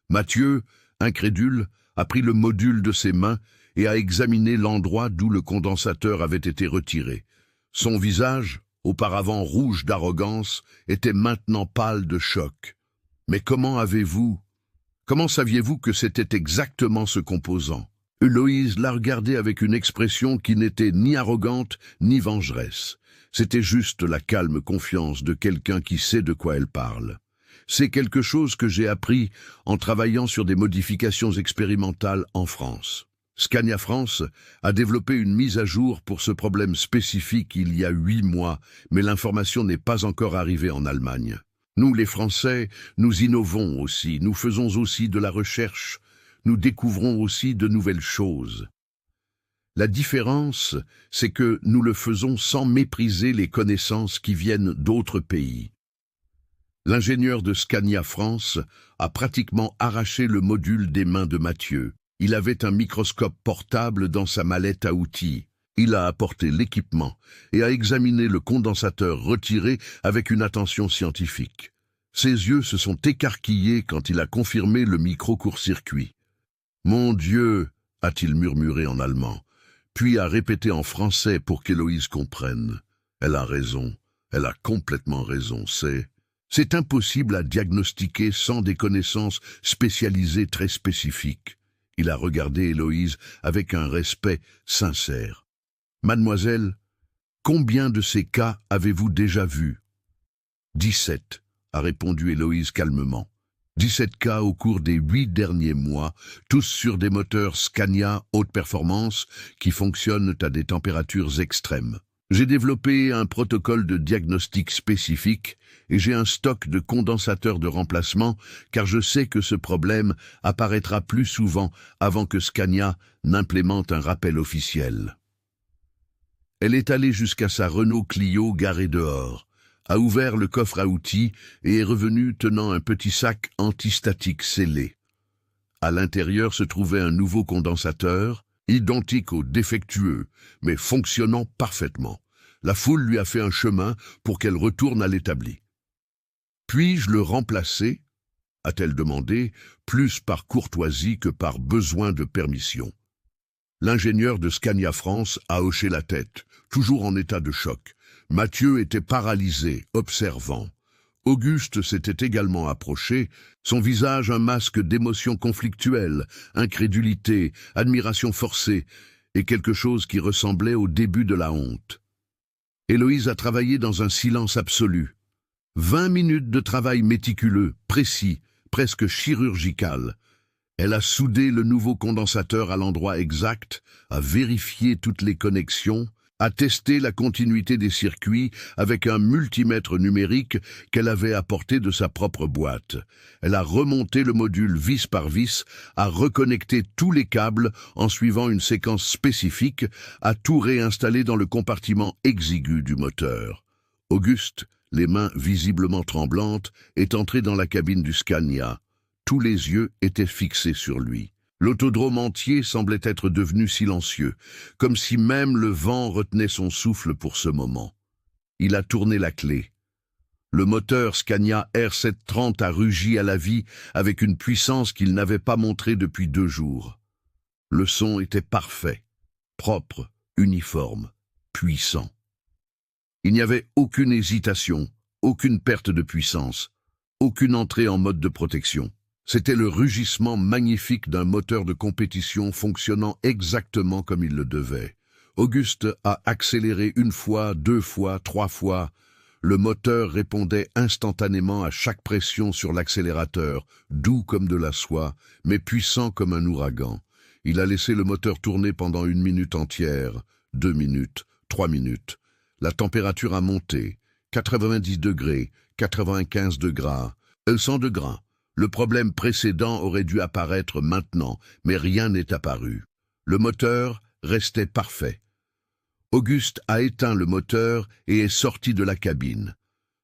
Mathieu, incrédule, a pris le module de ses mains et a examiné l'endroit d'où le condensateur avait été retiré. Son visage, auparavant rouge d'arrogance, était maintenant pâle de choc. Mais comment saviez-vous que c'était exactement ce composant? Héloïse l'a regardé avec une expression qui n'était ni arrogante ni vengeresse. C'était juste la calme confiance de quelqu'un qui sait de quoi elle parle. C'est quelque chose que j'ai appris en travaillant sur des modifications expérimentales en France. Scania France a développé une mise à jour pour ce problème spécifique il y a 8 mois, mais l'information n'est pas encore arrivée en Allemagne. Nous, les Français, nous innovons aussi, nous faisons aussi de la recherche, nous découvrons aussi de nouvelles choses. La différence, c'est que nous le faisons sans mépriser les connaissances qui viennent d'autres pays. L'ingénieur de Scania France a pratiquement arraché le module des mains de Mathieu. Il avait un microscope portable dans sa mallette à outils. Il a apporté l'équipement et a examiné le condensateur retiré avec une attention scientifique. Ses yeux se sont écarquillés quand il a confirmé le micro-court-circuit. « Mon Dieu !» a-t-il murmuré en allemand, puis a répété en français pour qu'Héloïse comprenne. Elle a raison, elle a complètement raison, c'est impossible à diagnostiquer sans des connaissances spécialisées très spécifiques. Il a regardé Héloïse avec un respect sincère. « Mademoiselle, combien de ces cas avez-vous déjà vus ?»« 17, a répondu Héloïse calmement. 17 cas au cours des 8 derniers mois, tous sur des moteurs Scania haute performance qui fonctionnent à des températures extrêmes. J'ai développé un protocole de diagnostic spécifique et j'ai un stock de condensateurs de remplacement car je sais que ce problème apparaîtra plus souvent avant que Scania n'implémente un rappel officiel. Elle est allée jusqu'à sa Renault Clio garée dehors, a ouvert le coffre à outils et est revenue tenant un petit sac antistatique scellé. À l'intérieur se trouvait un nouveau condensateur, identique au défectueux, mais fonctionnant parfaitement. La foule lui a fait un chemin pour qu'elle retourne à l'établi. « Puis-je le remplacer ?» a-t-elle demandé, plus par courtoisie que par besoin de permission. L'ingénieur de Scania France a hoché la tête, toujours en état de choc. Mathieu était paralysé, observant. Auguste s'était également approché, son visage un masque d'émotions conflictuelles, incrédulité, admiration forcée, et quelque chose qui ressemblait au début de la honte. Héloïse a travaillé dans un silence absolu. 20 minutes de travail méticuleux, précis, presque chirurgical. Elle a soudé le nouveau condensateur à l'endroit exact, a vérifié toutes les connexions, a testé la continuité des circuits avec un multimètre numérique qu'elle avait apporté de sa propre boîte. Elle a remonté le module vis par vis, a reconnecté tous les câbles en suivant une séquence spécifique, a tout réinstallé dans le compartiment exigu du moteur. Auguste, les mains visiblement tremblantes, est entré dans la cabine du Scania. Tous les yeux étaient fixés sur lui. L'autodrome entier semblait être devenu silencieux, comme si même le vent retenait son souffle pour ce moment. Il a tourné la clé. Le moteur Scania R730 a rugi à la vie avec une puissance qu'il n'avait pas montrée depuis 2 jours. Le son était parfait, propre, uniforme, puissant. Il n'y avait aucune hésitation, aucune perte de puissance, aucune entrée en mode de protection. C'était le rugissement magnifique d'un moteur de compétition fonctionnant exactement comme il le devait. Auguste a accéléré une fois, 2 fois, 3 fois. Le moteur répondait instantanément à chaque pression sur l'accélérateur, doux comme de la soie, mais puissant comme un ouragan. Il a laissé le moteur tourner pendant 1 minute entière, 2 minutes, 3 minutes. La température a monté, 90 degrés, 95 degrés, 100 degrés. Le problème précédent aurait dû apparaître maintenant, mais rien n'est apparu. Le moteur restait parfait. Auguste a éteint le moteur et est sorti de la cabine.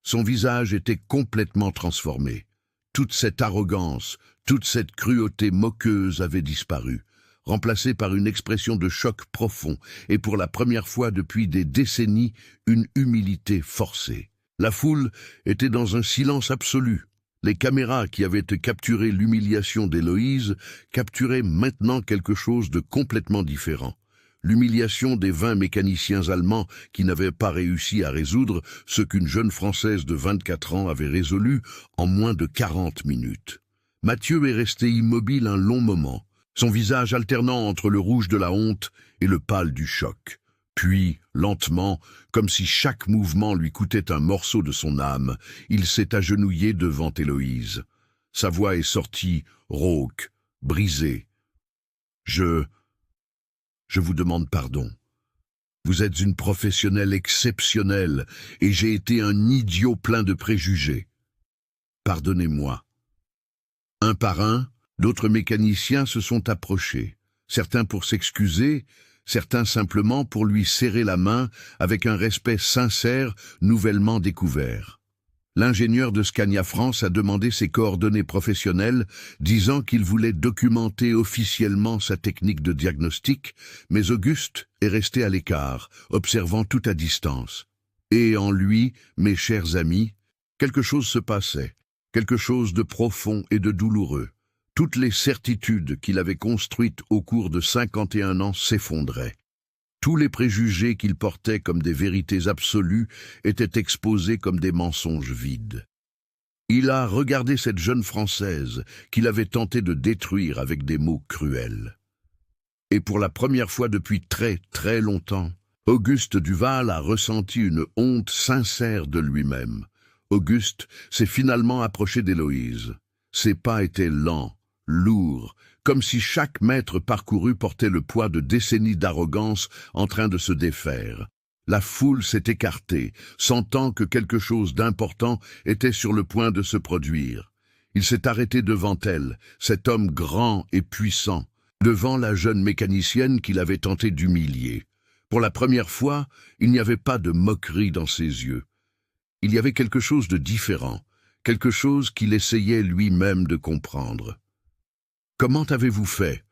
Son visage était complètement transformé. Toute cette arrogance, toute cette cruauté moqueuse avait disparu, remplacée par une expression de choc profond et pour la première fois depuis des décennies, une humilité forcée. La foule était dans un silence absolu. Les caméras qui avaient capturé l'humiliation d'Héloïse capturaient maintenant quelque chose de complètement différent. L'humiliation des 20 mécaniciens allemands qui n'avaient pas réussi à résoudre ce qu'une jeune Française de 24 ans avait résolu en moins de 40 minutes. Mathieu est resté immobile un long moment, son visage alternant entre le rouge de la honte et le pâle du choc. Puis, lentement, comme si chaque mouvement lui coûtait un morceau de son âme, il s'est agenouillé devant Héloïse. Sa voix est sortie, rauque, brisée. Je vous demande pardon. Vous êtes une professionnelle exceptionnelle et j'ai été un idiot plein de préjugés. Pardonnez-moi. Un par un, d'autres mécaniciens se sont approchés, certains pour s'excuser, certains simplement pour lui serrer la main avec un respect sincère nouvellement découvert. L'ingénieur de Scania France a demandé ses coordonnées professionnelles, disant qu'il voulait documenter officiellement sa technique de diagnostic, mais Auguste est resté à l'écart, observant tout à distance. Et en lui, mes chers amis, quelque chose se passait, quelque chose de profond et de douloureux. Toutes les certitudes qu'il avait construites au cours de 51 ans s'effondraient. Tous les préjugés qu'il portait comme des vérités absolues étaient exposés comme des mensonges vides. Il a regardé cette jeune Française qu'il avait tenté de détruire avec des mots cruels. Et pour la première fois depuis très très longtemps, Auguste Duval a ressenti une honte sincère de lui-même. Auguste s'est finalement approché d'Héloïse. Ses pas étaient lents, lourds, comme si chaque mètre parcouru portait le poids de décennies d'arrogance en train de se défaire. La foule s'est écartée, sentant que quelque chose d'important était sur le point de se produire. Il s'est arrêté devant elle, cet homme grand et puissant, devant la jeune mécanicienne qu'il avait tenté d'humilier. Pour la première fois, il n'y avait pas de moquerie dans ses yeux. Il y avait quelque chose de différent, quelque chose qu'il essayait lui-même de comprendre. « Comment avez-vous fait »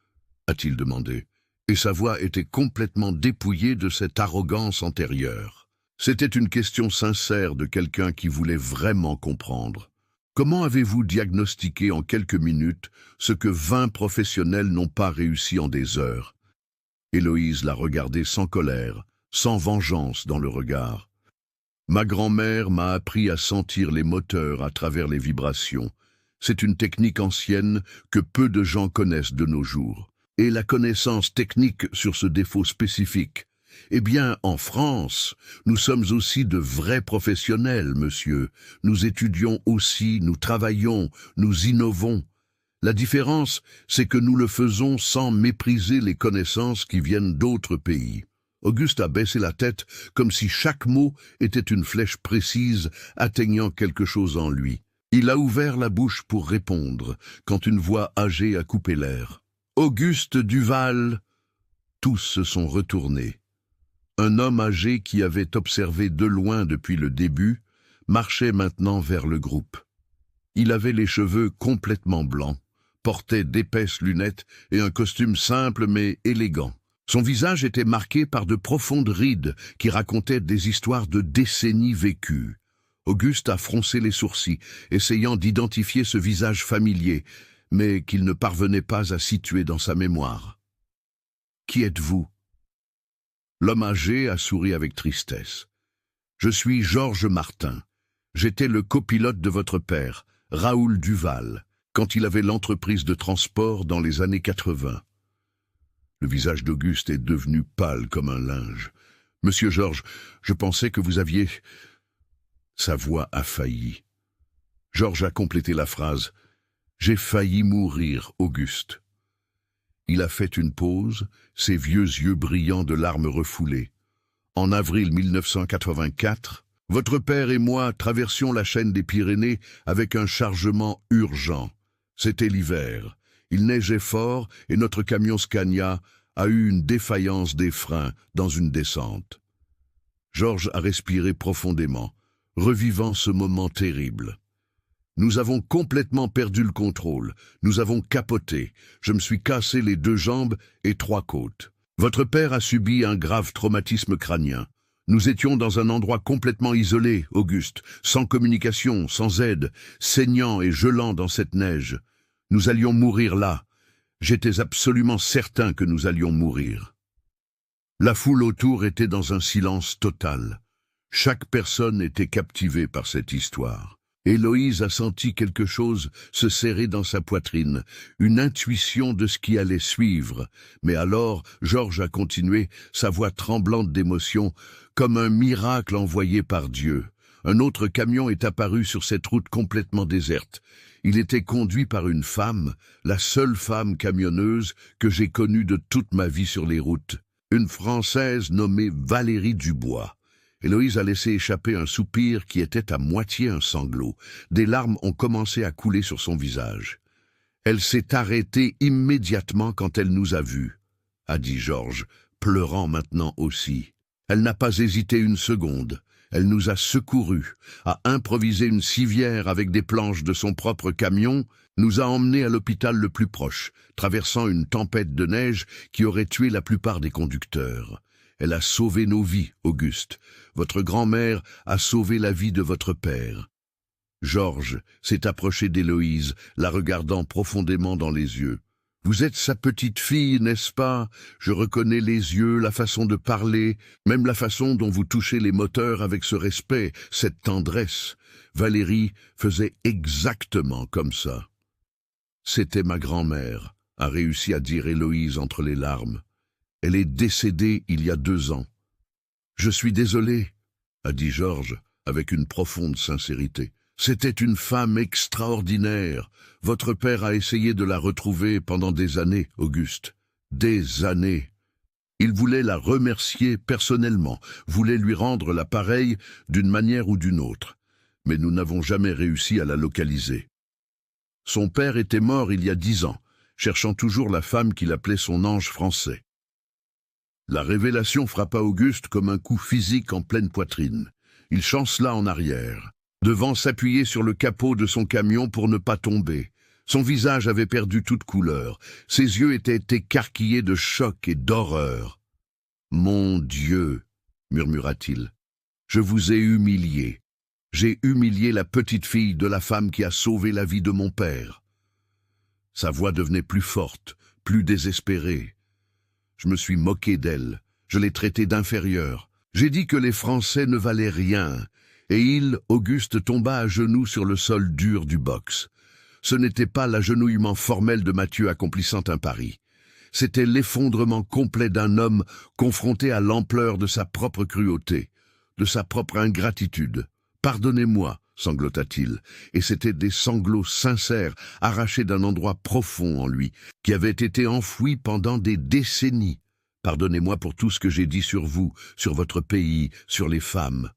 a-t-il demandé, et sa voix était complètement dépouillée de cette arrogance antérieure. C'était une question sincère de quelqu'un qui voulait vraiment comprendre. Comment avez-vous diagnostiqué en quelques minutes ce que 20 professionnels n'ont pas réussi en des heures? Héloïse l'a regardé sans colère, sans vengeance dans le regard. Ma grand-mère m'a appris à sentir les moteurs à travers les vibrations. C'est une technique ancienne que peu de gens connaissent de nos jours. Et la connaissance technique sur ce défaut spécifique. Eh bien, en France, nous sommes aussi de vrais professionnels, monsieur. Nous étudions aussi, nous travaillons, nous innovons. La différence, c'est que nous le faisons sans mépriser les connaissances qui viennent d'autres pays. Auguste a baissé la tête comme si chaque mot était une flèche précise atteignant quelque chose en lui. Il a ouvert la bouche pour répondre, quand une voix âgée a coupé l'air. « Auguste Duval !» Tous se sont retournés. Un homme âgé qui avait observé de loin depuis le début marchait maintenant vers le groupe. Il avait les cheveux complètement blancs, portait d'épaisses lunettes et un costume simple mais élégant. Son visage était marqué par de profondes rides qui racontaient des histoires de décennies vécues. Auguste a froncé les sourcils, essayant d'identifier ce visage familier, mais qu'il ne parvenait pas à situer dans sa mémoire. « Qui êtes-vous » L'homme âgé a souri avec tristesse. « Je suis Georges Martin. J'étais le copilote de votre père, Raoul Duval, quand il avait l'entreprise de transport dans les années 80. » Le visage d'Auguste est devenu pâle comme un linge. « Monsieur Georges, je pensais que vous aviez... » Sa voix a failli. Georges a complété la phrase. « J'ai failli mourir, Auguste. » Il a fait une pause, ses vieux yeux brillants de larmes refoulées. En avril 1984, votre père et moi traversions la chaîne des Pyrénées avec un chargement urgent. C'était l'hiver. Il neigeait fort et notre camion Scania a eu une défaillance des freins dans une descente. Georges a respiré profondément, revivant ce moment terrible. Nous avons complètement perdu le contrôle. Nous avons capoté. Je me suis cassé les 2 jambes et 3 côtes. Votre père a subi un grave traumatisme crânien. Nous étions dans un endroit complètement isolé, Auguste, sans communication, sans aide, saignant et gelant dans cette neige. Nous allions mourir là. J'étais absolument certain que nous allions mourir. La foule autour était dans un silence total. Chaque personne était captivée par cette histoire. Héloïse a senti quelque chose se serrer dans sa poitrine, une intuition de ce qui allait suivre. Mais alors, Georges a continué, sa voix tremblante d'émotion, comme un miracle envoyé par Dieu. Un autre camion est apparu sur cette route complètement déserte. Il était conduit par une femme, la seule femme camionneuse que j'ai connue de toute ma vie sur les routes. Une Française nommée Valérie Dubois. Héloïse a laissé échapper un soupir qui était à moitié un sanglot. Des larmes ont commencé à couler sur son visage. Elle s'est arrêtée immédiatement quand elle nous a vus, a dit Georges, pleurant maintenant aussi. Elle n'a pas hésité une seconde. Elle nous a secourus, a improvisé une civière avec des planches de son propre camion, nous a emmenés à l'hôpital le plus proche, traversant une tempête de neige qui aurait tué la plupart des conducteurs. Elle a sauvé nos vies, Auguste. Votre grand-mère a sauvé la vie de votre père. Georges s'est approché d'Héloïse, la regardant profondément dans les yeux. Vous êtes sa petite fille, n'est-ce pas? Je reconnais les yeux, la façon de parler, même la façon dont vous touchez les moteurs avec ce respect, cette tendresse. Valérie faisait exactement comme ça. C'était ma grand-mère, a réussi à dire Héloïse entre les larmes. Elle est décédée il y a 2 ans. Je suis désolé, a dit Georges avec une profonde sincérité. C'était une femme extraordinaire. Votre père a essayé de la retrouver pendant des années, Auguste. Des années. Il voulait la remercier personnellement, voulait lui rendre l'appareil d'une manière ou d'une autre. Mais nous n'avons jamais réussi à la localiser. Son père était mort il y a 10 ans, cherchant toujours la femme qu'il appelait son ange français. La révélation frappa Auguste comme un coup physique en pleine poitrine. Il chancela en arrière, devant s'appuyer sur le capot de son camion pour ne pas tomber. Son visage avait perdu toute couleur. Ses yeux étaient écarquillés de choc et d'horreur. « Mon Dieu !» murmura-t-il. « Je vous ai humilié. J'ai humilié la petite fille de la femme qui a sauvé la vie de mon père. » Sa voix devenait plus forte, plus désespérée. Je me suis moqué d'elle. Je l'ai traitée d'inférieure. J'ai dit que les Français ne valaient rien. Et il, Auguste, tomba à genoux sur le sol dur du box. Ce n'était pas l'agenouillement formel de Mathieu accomplissant un pari. C'était l'effondrement complet d'un homme confronté à l'ampleur de sa propre cruauté, de sa propre ingratitude. « Pardonnez-moi », sanglota-t-il, et c'étaient des sanglots sincères, arrachés d'un endroit profond en lui, qui avait été enfoui pendant des décennies. « Pardonnez-moi pour tout ce que j'ai dit sur vous, sur votre pays, sur les femmes.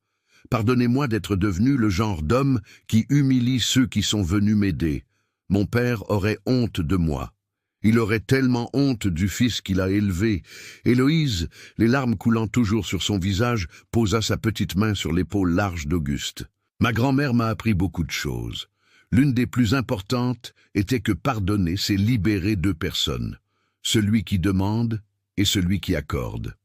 Pardonnez-moi d'être devenu le genre d'homme qui humilie ceux qui sont venus m'aider. Mon père aurait honte de moi. Il aurait tellement honte du fils qu'il a élevé. » Héloïse, les larmes coulant toujours sur son visage, posa sa petite main sur l'épaule large d'Auguste. « Ma grand-mère m'a appris beaucoup de choses. L'une des plus importantes était que pardonner, c'est libérer 2 personnes, celui qui demande et celui qui accorde.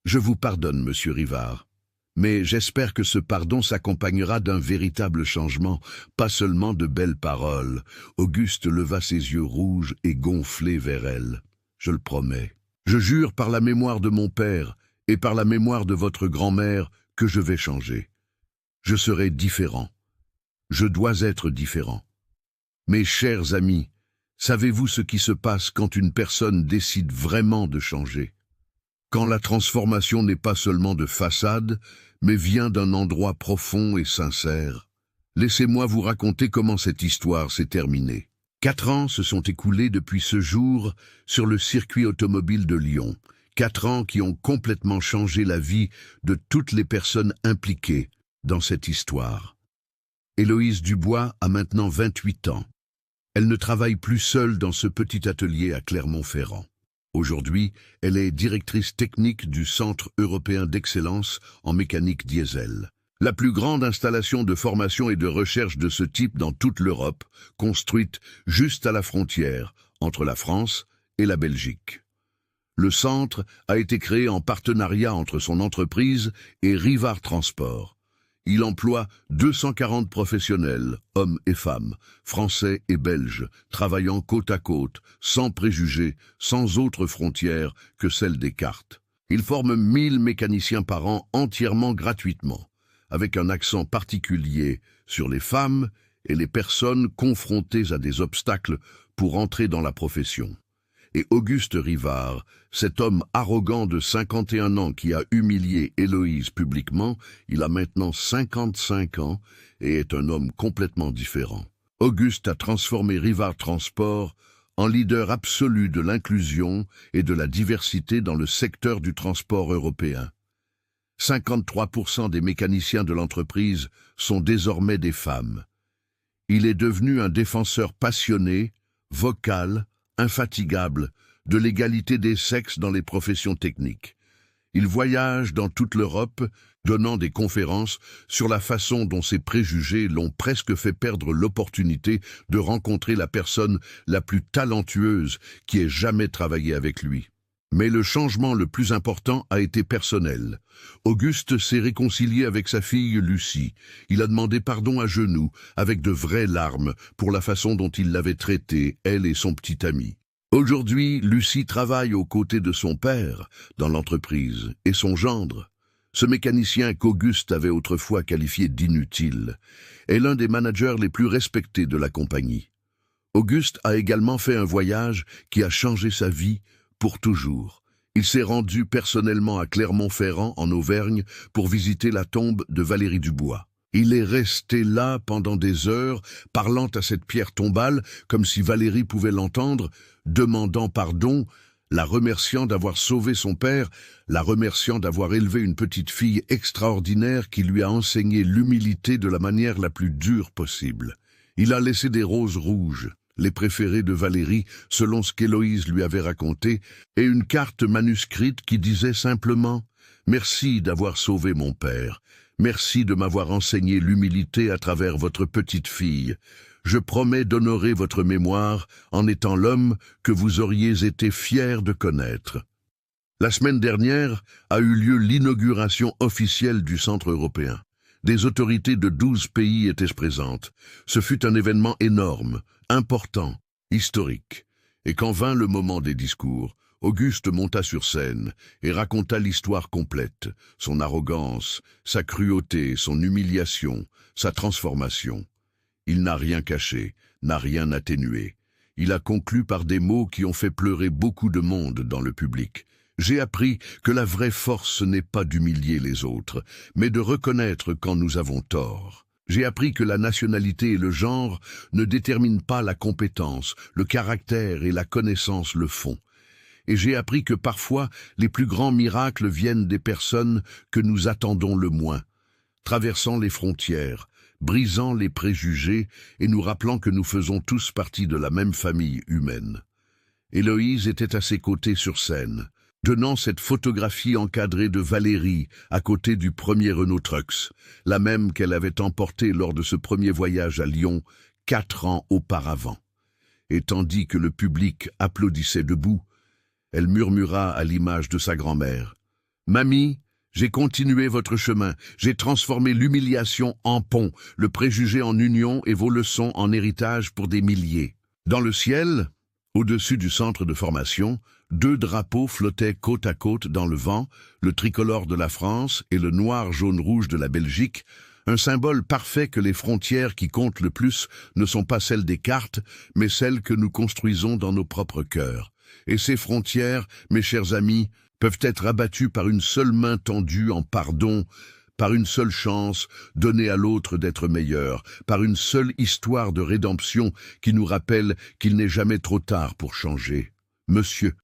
Je vous pardonne, monsieur Rivard. Mais j'espère que ce pardon s'accompagnera d'un véritable changement, pas seulement de belles paroles. » Auguste leva ses yeux rouges et gonflés vers elle. « Je le promets. Je jure par la mémoire de mon père et par la mémoire de votre grand-mère que je vais changer. Je serai différent. Je dois être différent. Mes chers amis, savez-vous ce qui se passe quand une personne décide vraiment de changer? Quand la transformation n'est pas seulement de façade, mais vient d'un endroit profond et sincère. Laissez-moi vous raconter comment cette histoire s'est terminée. 4 ans se sont écoulés depuis ce jour sur le circuit automobile de Lyon. 4 ans qui ont complètement changé la vie de toutes les personnes impliquées dans cette histoire. Héloïse Dubois a maintenant 28 ans. Elle ne travaille plus seule dans ce petit atelier à Clermont-Ferrand. Aujourd'hui, elle est directrice technique du Centre européen d'excellence en mécanique diesel. La plus grande installation de formation et de recherche de ce type dans toute l'Europe, construite juste à la frontière entre la France et la Belgique. Le centre a été créé en partenariat entre son entreprise et Rivard Transport. Il emploie 240 professionnels, hommes et femmes, français et belges, travaillant côte à côte, sans préjugés, sans autres frontières que celles des cartes. Il forme 1000 mécaniciens par an entièrement gratuitement, avec un accent particulier sur les femmes et les personnes confrontées à des obstacles pour entrer dans la profession. Et Auguste Rivard, cet homme arrogant de 51 ans qui a humilié Héloïse publiquement, il a maintenant 55 ans et est un homme complètement différent. Auguste a transformé Rivard Transport en leader absolu de l'inclusion et de la diversité dans le secteur du transport européen. 53% des mécaniciens de l'entreprise sont désormais des femmes. Il est devenu un défenseur passionné, vocal, infatigable de l'égalité des sexes dans les professions techniques. Il voyage dans toute l'Europe, donnant des conférences sur la façon dont ses préjugés l'ont presque fait perdre l'opportunité de rencontrer la personne la plus talentueuse qui ait jamais travaillé avec lui. Mais le changement le plus important a été personnel. Auguste s'est réconcilié avec sa fille Lucie. Il a demandé pardon à genoux, avec de vraies larmes, pour la façon dont il l'avait traitée, elle et son petit ami. Aujourd'hui, Lucie travaille aux côtés de son père, dans l'entreprise, et son gendre. Ce mécanicien qu'Auguste avait autrefois qualifié d'inutile est l'un des managers les plus respectés de la compagnie. Auguste a également fait un voyage qui a changé sa vie, pour toujours. Il s'est rendu personnellement à Clermont-Ferrand, en Auvergne, pour visiter la tombe de Valérie Dubois. Il est resté là pendant des heures, parlant à cette pierre tombale, comme si Valérie pouvait l'entendre, demandant pardon, la remerciant d'avoir sauvé son père, la remerciant d'avoir élevé une petite fille extraordinaire qui lui a enseigné l'humilité de la manière la plus dure possible. Il a laissé des roses rouges, les préférés de Valérie, selon ce qu'Héloïse lui avait raconté, et une carte manuscrite qui disait simplement « Merci d'avoir sauvé mon père. Merci de m'avoir enseigné l'humilité à travers votre petite fille. Je promets d'honorer votre mémoire en étant l'homme que vous auriez été fier de connaître. » La semaine dernière a eu lieu l'inauguration officielle du Centre européen. Des autorités de 12 pays étaient présentes. Ce fut un événement énorme, important, historique. Et quand vint le moment des discours, Auguste monta sur scène et raconta l'histoire complète, son arrogance, sa cruauté, son humiliation, sa transformation. Il n'a rien caché, n'a rien atténué. Il a conclu par des mots qui ont fait pleurer beaucoup de monde dans le public. J'ai appris que la vraie force n'est pas d'humilier les autres, mais de reconnaître quand nous avons tort. J'ai appris que la nationalité et le genre ne déterminent pas la compétence, le caractère et la connaissance le font. Et j'ai appris que parfois, les plus grands miracles viennent des personnes que nous attendons le moins, traversant les frontières, brisant les préjugés et nous rappelant que nous faisons tous partie de la même famille humaine. Héloïse était à ses côtés sur scène, donnant cette photographie encadrée de Valérie à côté du premier Renault Trucks, la même qu'elle avait emportée lors de ce premier voyage à Lyon 4 ans auparavant. Et tandis que le public applaudissait debout, elle murmura à l'image de sa grand-mère « Mamie, j'ai continué votre chemin, j'ai transformé l'humiliation en pont, le préjugé en union et vos leçons en héritage pour des milliers. » Dans le ciel, au-dessus du centre de formation, 2 drapeaux flottaient côte à côte dans le vent, le tricolore de la France et le noir-jaune-rouge de la Belgique, un symbole parfait que les frontières qui comptent le plus ne sont pas celles des cartes, mais celles que nous construisons dans nos propres cœurs. Et ces frontières, mes chers amis, peuvent être abattues par une seule main tendue en pardon, par une seule chance donnée à l'autre d'être meilleur, par une seule histoire de rédemption qui nous rappelle qu'il n'est jamais trop tard pour changer. Monsieur